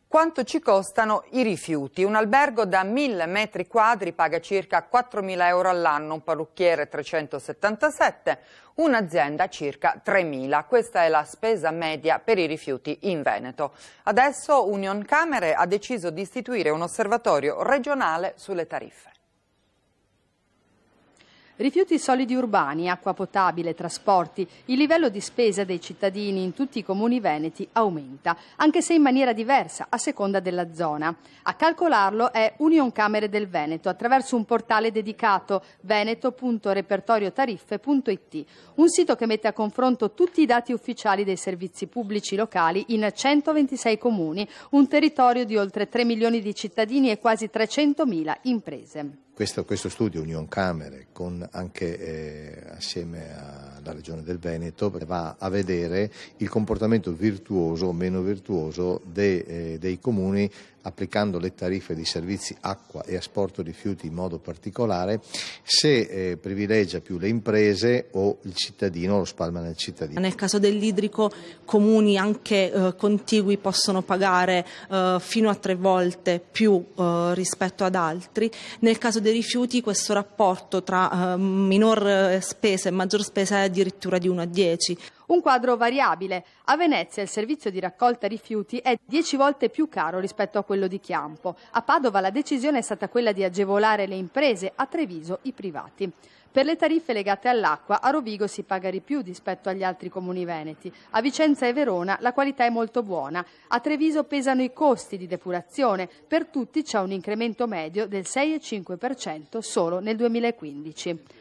Quanto ci costano i rifiuti? Un albergo da 1000 metri quadri paga circa 4.000 euro all'anno, un parrucchiere 377, un'azienda circa 3.000. Questa è la spesa media per i rifiuti in Veneto. Adesso Unioncamere ha deciso di istituire un osservatorio regionale sulle tariffe. Rifiuti solidi urbani, acqua potabile, trasporti, il livello di spesa dei cittadini in tutti i comuni veneti aumenta, anche se in maniera diversa a seconda della zona. A calcolarlo è Unioncamere del Veneto attraverso un portale dedicato veneto.repertoriotariffe.it, un sito che mette a confronto tutti i dati ufficiali dei servizi pubblici locali in 126 comuni, un territorio di oltre 3 milioni di cittadini e quasi 300.000 imprese. Questo studio Unioncamere, con anche assieme alla Regione del Veneto, va a vedere il comportamento virtuoso o meno virtuoso dei comuni applicando le tariffe di servizi acqua e asporto rifiuti in modo particolare, se privilegia più le imprese o il cittadino, lo spalma nel cittadino. Nel caso dell'idrico, comuni anche contigui possono pagare fino a 3 volte più rispetto ad altri. Nel caso dei rifiuti questo rapporto tra minor spesa e maggior spesa è addirittura di 1 a 10. Un quadro variabile. A Venezia il servizio di raccolta rifiuti è 10 volte più caro rispetto a quello di Chiampo. A Padova la decisione è stata quella di agevolare le imprese, a Treviso i privati. Per le tariffe legate all'acqua, a Rovigo si paga di più rispetto agli altri comuni veneti. A Vicenza e Verona la qualità è molto buona. A Treviso pesano i costi di depurazione. Per tutti c'è un incremento medio del 6,5% solo nel 2015.